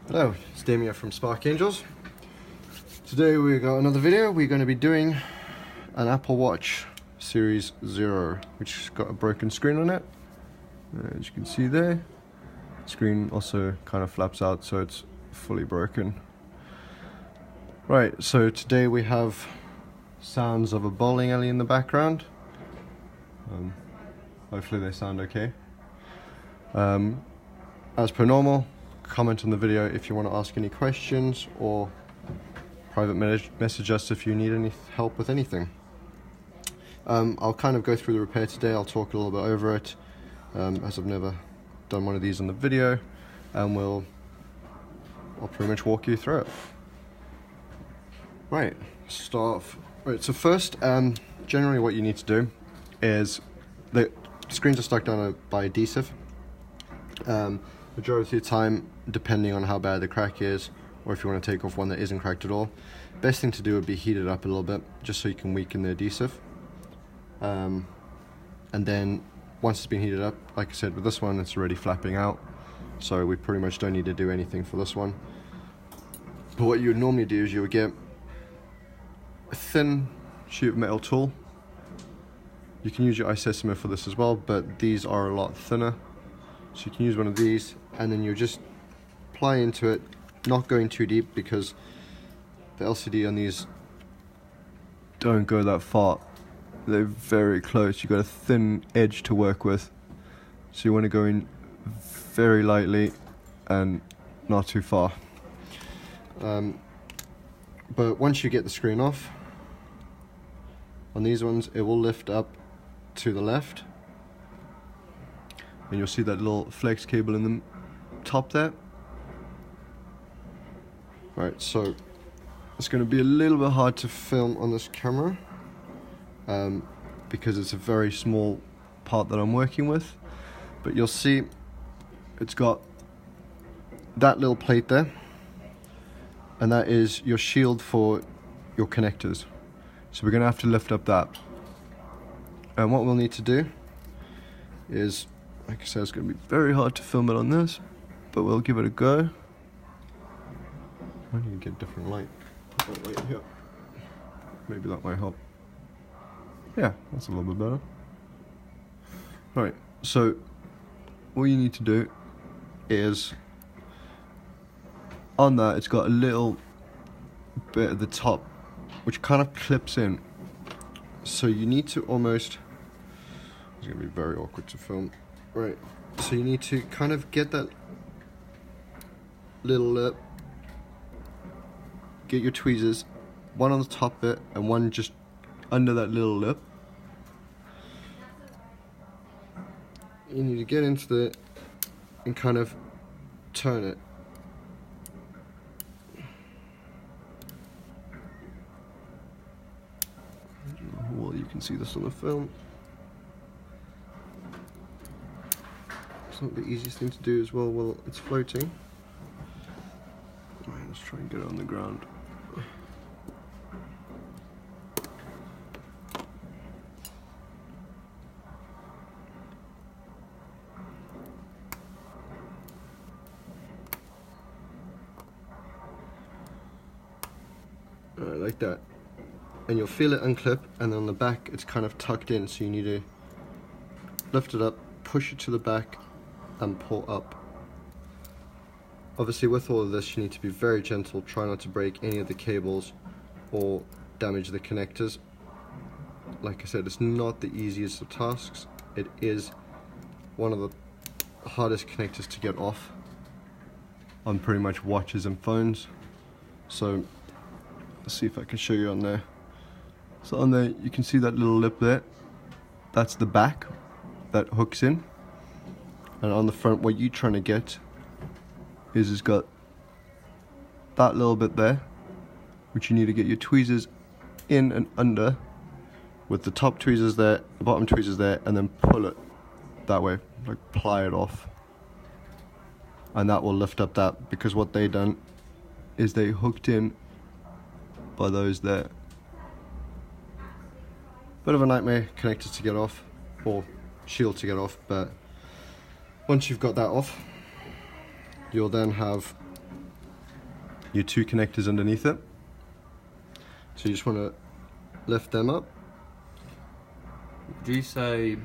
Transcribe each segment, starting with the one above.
Hello, it's Damien from Spark Angels. Today we got another video. We're going to be doing an Apple Watch Series 0, which has got a broken screen on it. As you can see there, the screen also kind of flaps out, so it's fully broken. Right, so today we have sounds of a bowling alley in the background. Hopefully they sound okay. As per normal, comment on the video if you want to ask any questions, or private message us if you need any help with anything. I'll kind of go through the repair today. I'll talk a little bit over it, as I've never done one of these on the video, and I'll pretty much walk you through it. Right, start off. Right, so first, generally what you need to do is, the screens are stuck down by adhesive. Majority of the time, depending on how bad the crack is, or if you want to take off one that isn't cracked at all, best thing to do would be heat it up a little bit, just so you can weaken the adhesive. And then once it's been heated up, like I said, with this one it's already flapping out, so we pretty much don't need to do anything for this one. But what you would normally do is you would get a thin sheet of metal tool. You can use your isoscemer for this as well, but these are a lot thinner. So you can use one of these, and then you just ply into it, not going too deep because the LCD on these don't go that far. They're very close. You've got a thin edge to work with. So you want to go in very lightly and not too far. But once you get the screen off, on these ones it will lift up to the left, and you'll see that little flex cable in the top there. Right, so it's going to be a little bit hard to film on this camera, because it's a very small part that I'm working with, but you'll see it's got that little plate there, and that is your shield for your connectors. So we're going to have to lift up that, and what we'll need to do is, like I said, it's going to be very hard to film it on this, but we'll give it a go. I need to get a different light. Put that light here. Maybe that might help. Yeah, that's a little bit better. Right, so what you need to do is, on that it's got a little bit at the top which kind of clips in. So you need to almost, it's going to be very awkward to film. Right, so you need to kind of get that little lip, get your tweezers, one on the top bit and one just under that little lip. You need to get into it and kind of turn it. Well, you can see this on the film. It's not the easiest thing to do as well while it's floating. Right, let's try and get it on the ground. Alright, like that. And you'll feel it unclip, and on the back it's kind of tucked in, so you need to lift it up, push it to the back and pull up. Obviously with all of this you need to be very gentle, try not to break any of the cables or damage the connectors. Like I said, it's not the easiest of tasks. It is one of the hardest connectors to get off on pretty much watches and phones. So let's see if I can show you on there. So on there you can see that little lip there, that's the back that hooks in. And on the front, what you're trying to get is it's got that little bit there, which you need to get your tweezers in and under, with the top tweezers there, the bottom tweezers there, and then pull it that way, like ply it off. And that will lift up that, because what they done is they hooked in by those there. Bit of a nightmare connectors to get off, or shield to get off, but once you've got that off, you'll then have your two connectors underneath it. So you just want to lift them up. Do you say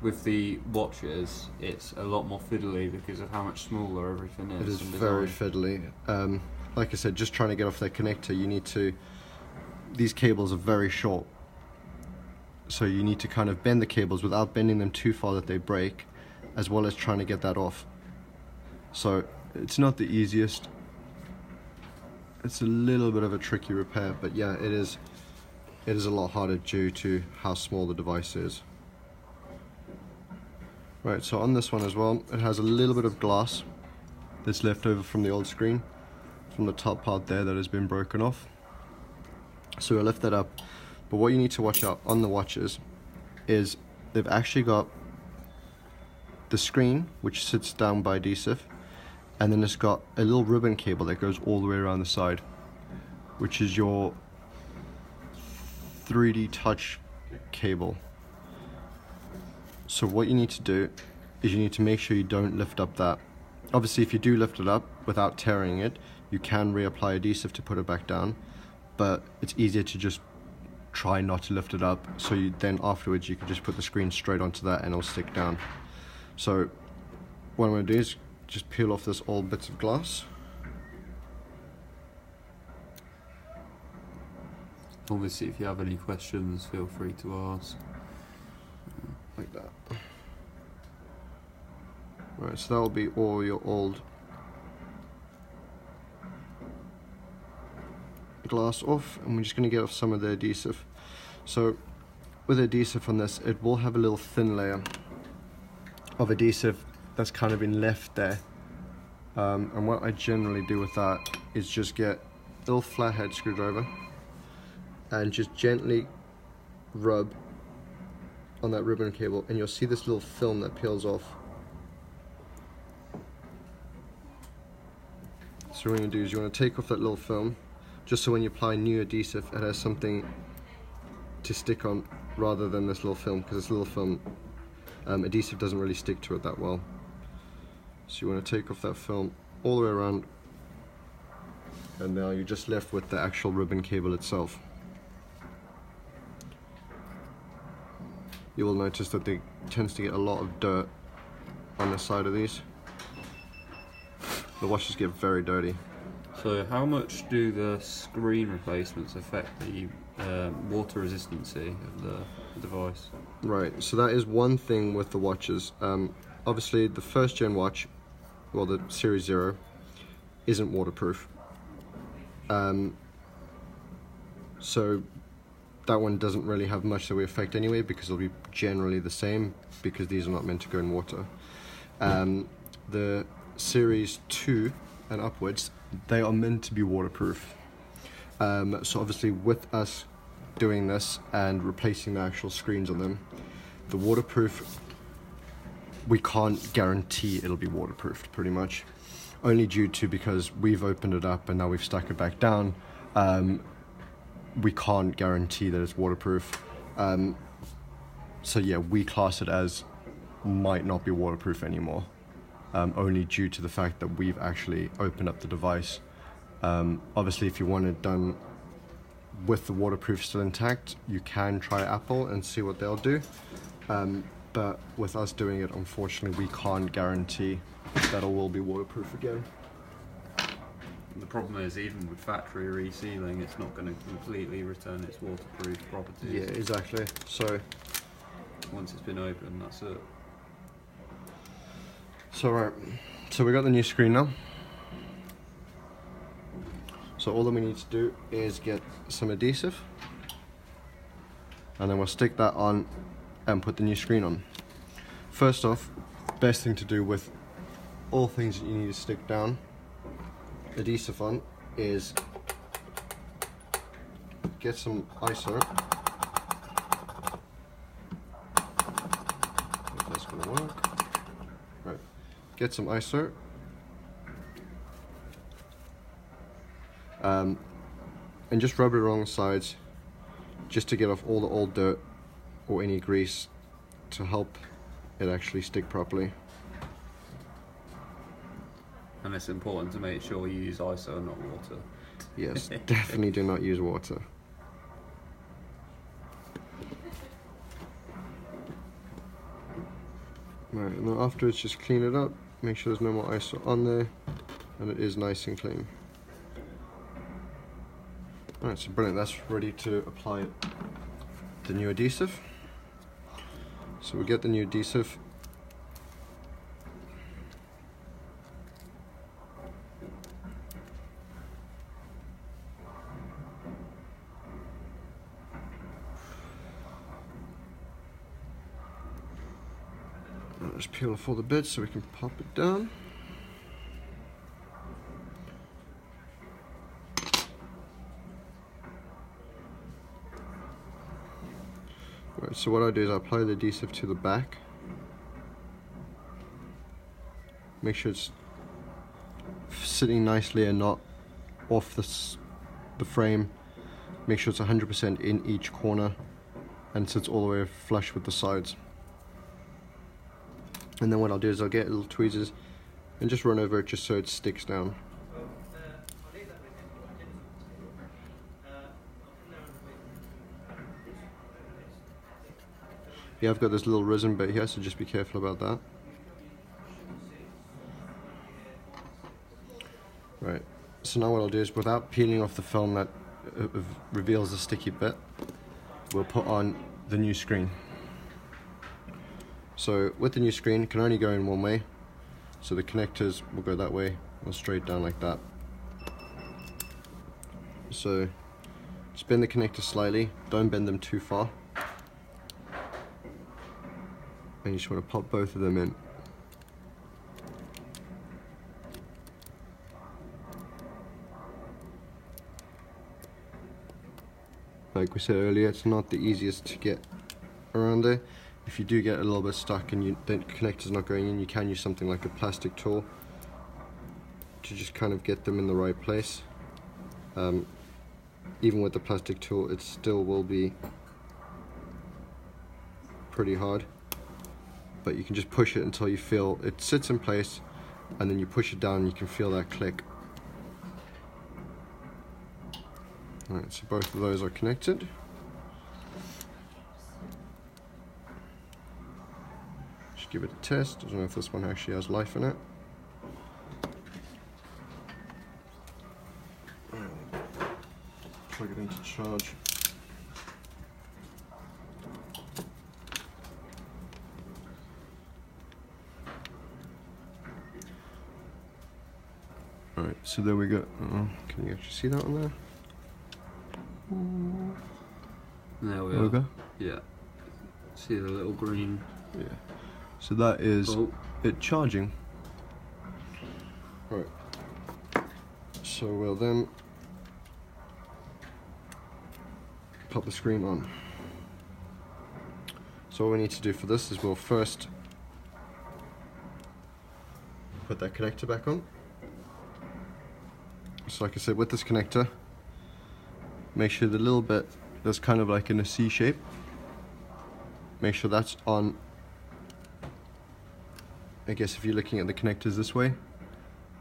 with the watches it's a lot more fiddly because of how much smaller everything is? It is very fiddly. Like I said, just trying to get off that connector, you need to, these cables are very short, so you need to kind of bend the cables without bending them too far that they break, as well as trying to get that off. So it's not the easiest. It's a little bit of a tricky repair, but yeah, it is a lot harder due to how small the device is. Right, so on this one as well, it has a little bit of glass that's left over from the old screen, from the top part there that has been broken off. So we'll lift that up, but what you need to watch out on the watches is they've actually got the screen, which sits down by adhesive, and then it's got a little ribbon cable that goes all the way around the side, which is your 3D touch cable. So what you need to do is you need to make sure you don't lift up that. Obviously, if you do lift it up without tearing it, you can reapply adhesive to put it back down, but it's easier to just try not to lift it up, so then afterwards you can just put the screen straight onto that and it'll stick down. So what I'm going to do is just peel off this old bits of glass. Obviously, if you have any questions, feel free to ask. Like that. Right, so that will be all your old glass off, and we're just going to get off some of the adhesive. So with adhesive on this, it will have a little thin layer of adhesive that's kind of been left there, and what I generally do with that is just get a little flathead screwdriver and just gently rub on that ribbon cable, and you'll see this little film that peels off. So what you want to do is you want to take off that little film, just so when you apply new adhesive it has something to stick on rather than this little film, because this little film adhesive doesn't really stick to it that well. So you want to take off that film all the way around, and now you're just left with the actual ribbon cable itself. You will notice that they tends to get a lot of dirt on the side of these. The washes get very dirty. So how much do the screen replacements affect the water resistancy of the device? Right, so that is one thing with the watches. Obviously the first gen watch, well the Series 0, isn't waterproof. So that one doesn't really have much that we affect anyway, because it'll be generally the same, because these are not meant to go in water. The Series 2 and upwards, they are meant to be waterproof. So obviously with us doing this and replacing the actual screens on them, the waterproof, we can't guarantee it'll be waterproofed pretty much, only due to because we've opened it up and now we've stuck it back down. We can't guarantee that it's waterproof. So yeah, we class it as might not be waterproof anymore, only due to the fact that we've actually opened up the device. Obviously if you want it done with the waterproof still intact, you can try Apple and see what they'll do, but with us doing it, unfortunately we can't guarantee that it will be waterproof again. The problem is, even with factory resealing, it's not going to completely return its waterproof properties. Yeah, exactly. So once it's been opened, that's it. So right, so we got the new screen now. So all that we need to do is get some adhesive, and then we'll stick that on and put the new screen on. First off, best thing to do with all things that you need to stick down adhesive on is get some ISO. If that's gonna work. Right. Get some ISO. And just rub it along the sides, just to get off all the old dirt or any grease, to help it actually stick properly. And it's important to make sure you use ISO and not water. Yes, definitely do not use water. Right, and then afterwards just clean it up, make sure there's no more ISO on there, and it is nice and clean. Alright, so brilliant, that's ready to apply the new adhesive. So we'll get the new adhesive. I'll just peel off all the bits so we can pop it down. Right, so what I do is I apply the adhesive to the back. Make sure it's sitting nicely and not off the frame. Make sure it's 100% in each corner and sits all the way flush with the sides. And then what I'll do is I'll get little tweezers and just run over it just so it sticks down. Yeah, I've got this little resin bit here, so just be careful about that. Right, so now what I'll do is, without peeling off the film that reveals the sticky bit, we'll put on the new screen. So with the new screen, it can only go in one way. So the connectors will go that way, or straight down like that. So just bend the connectors slightly, don't bend them too far. And you just want to pop both of them in. Like we said earlier, it's not the easiest to get around there. If you do get a little bit stuck and the connector's not going in, you can use something like a plastic tool to just kind of get them in the right place. Even with the plastic tool, it still will be pretty hard, but you can just push it until you feel it sits in place, and then you push it down and you can feel that click. Alright, so both of those are connected. Just give it a test. I don't know if this one actually has life in it. Plug it into charge. Alright, so there we go. Can you actually see that on there? There we There we go. Yeah. See the little green. Yeah. So that is it charging. Right. So we'll then pop the screen on. So what we need to do for this is we'll first put that connector back on. So like I said, with this connector, make sure the little bit that's kind of like in a C shape, make sure that's on. I guess if you're looking at the connectors this way,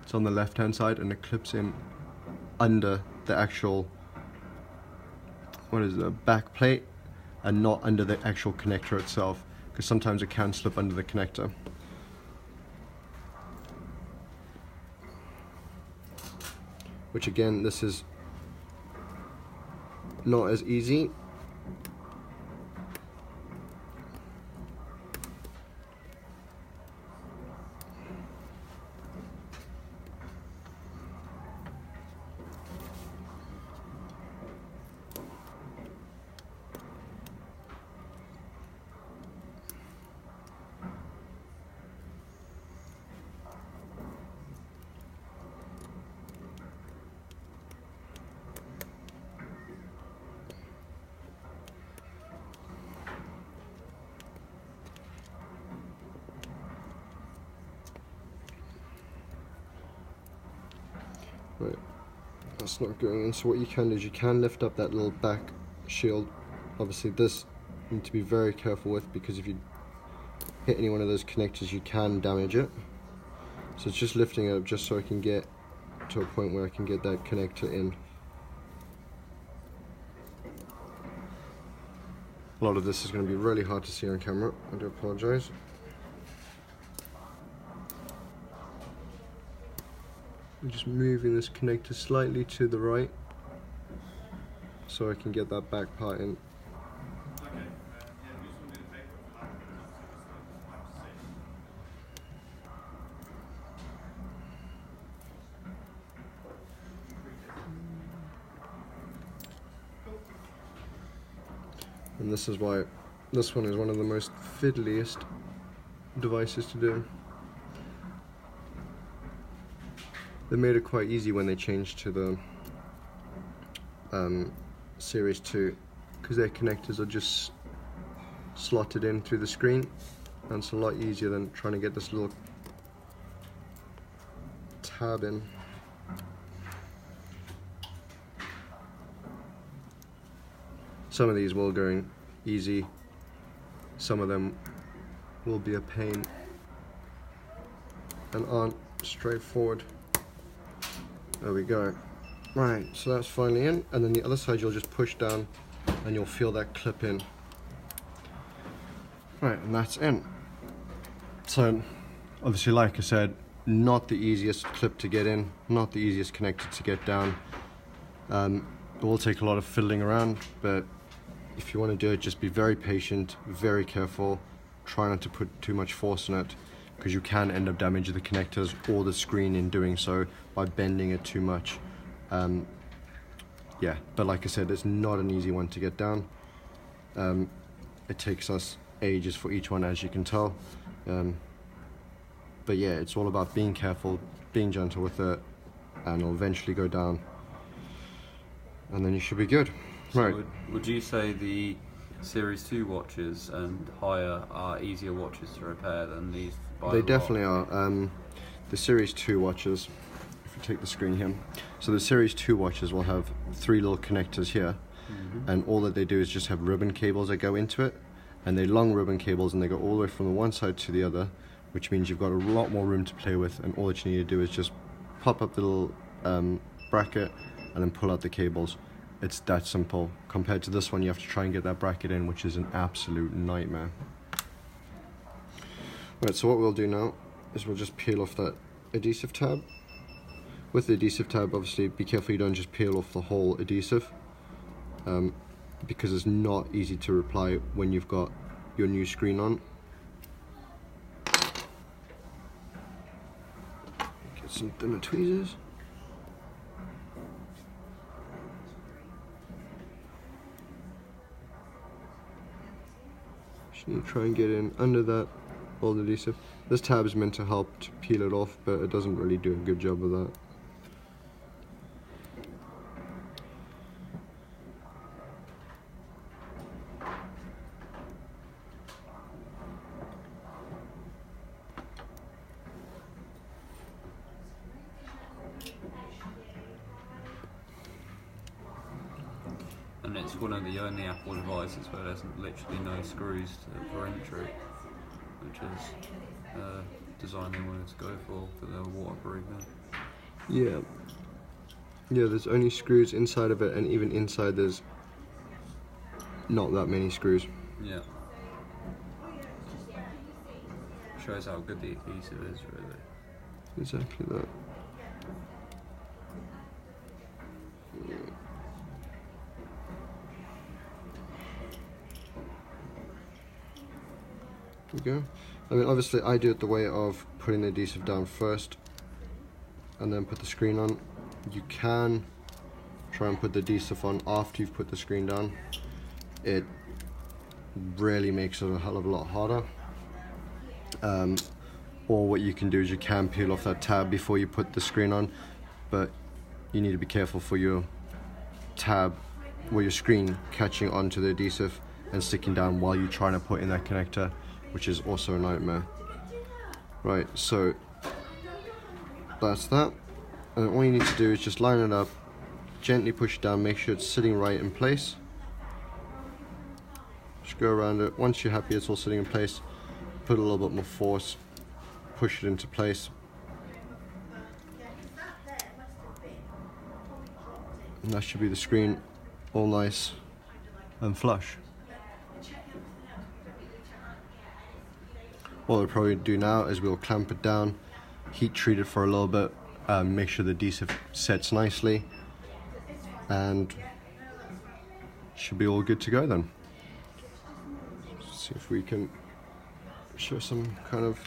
it's on the left hand side and it clips in under the actual, what is it, back plate, and not under the actual connector itself, because sometimes it can slip under the connector. Which again, this is not as easy. Right, that's not going in. So what you can do is you can lift up that little back shield. Obviously this you need to be very careful with, because if you hit any one of those connectors you can damage it. So it's just lifting it up just so I can get to a point where I can get that connector in. A lot of this is going to be really hard to see on camera, I do apologize. I'm just moving this connector slightly to the right so I can get that back part in. And this is why this one is one of the most fiddliest devices to do. They made it quite easy when they changed to the Series 2, because their connectors are just slotted in through the screen, and it's a lot easier than trying to get this little tab in. Some of these will go in easy, some of them will be a pain and aren't straightforward. There we go. Right, so that's finally in, and then the other side you'll just push down and you'll feel that clip in. Right, and that's in. So obviously, like I said, not the easiest clip to get in, not the easiest connector to get down. It will take a lot of fiddling around, but if you want to do it, just be very patient, very careful, try not to put too much force in it, because you can end up damaging the connectors or the screen in doing so by bending it too much. Yeah, but like I said, it's not an easy one to get down. It takes us ages for each one, as you can tell. But yeah, it's all about being careful, being gentle with it, and it'll eventually go down, and then you should be good. So right. Would you say the Series 2 watches and higher are easier watches to repair than these? They definitely are. The Series 2 watches, if you take the screen here, so the Series 2 watches will have 3 little connectors here, and all that they do is just have ribbon cables that go into it, and they're long ribbon cables, and they go all the way from the one side to the other, which means you've got a lot more room to play with, and all that you need to do is just pop up the little bracket and then pull out the cables. It's that simple. Compared to this one, you have to try and get that bracket in, which is an absolute nightmare. Right, so what we'll do now is we'll just peel off that adhesive tab. With the adhesive tab, obviously, be careful you don't just peel off the whole adhesive, because it's not easy to apply when you've got your new screen on. Get some thinner tweezers. Just need to try and get in under that old adhesive. This tab is meant to help to peel it off, but it doesn't really do a good job of that. And it's one of the only Apple devices where there's literally no screws for entry, which is design they wanted to go for their waterproofing. Yeah. Yeah, there's only screws inside of it, and even inside there's not that many screws. Yeah. Shows how good the adhesive is, really. Exactly that. There we go. I mean, obviously I do it the way of putting the adhesive down first and then put the screen on. You can try and put the adhesive on after you've put the screen down. It really makes it a hell of a lot harder. Or what you can do is you can peel off that tab before you put the screen on, but you need to be careful for your tab or your screen catching onto the adhesive and sticking down while you're trying to put in that connector, which is also a nightmare. Right, so that's that. And all you need to do is just line it up, gently push it down, make sure it's sitting right in place. Just go around it. Once you're happy it's all sitting in place, put a little bit more force, push it into place, And that should be the screen all nice and flush. What we'll probably do now is we'll clamp it down, heat treat it for a little bit, make sure the adhesive sets nicely, and should be all good to go then. See if we can show some kind of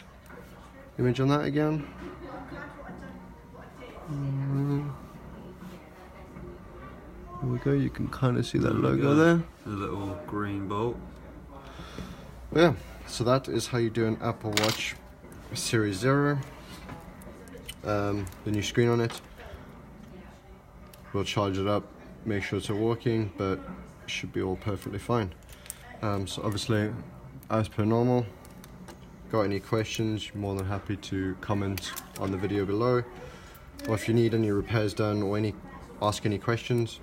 image on that again. There we go, you can kind of see that logo there. The little green bolt. Yeah, so that is how you do an Apple Watch Series 0. The new screen on it. We'll charge it up, make sure it's working, but it should be all perfectly fine. So obviously, as per normal, got any questions, you're more than happy to comment on the video below. Or if you need any repairs done or ask any questions,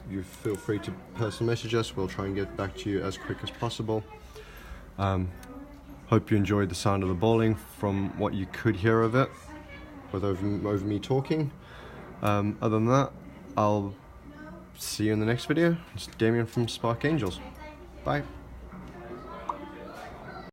you feel free to personal message us. We'll try and get back to you as quick as possible. Hope you enjoyed the sound of the bowling from what you could hear of it, with over me talking. Other than that, I'll see you in the next video. It's Damien from Spark Angels. Bye.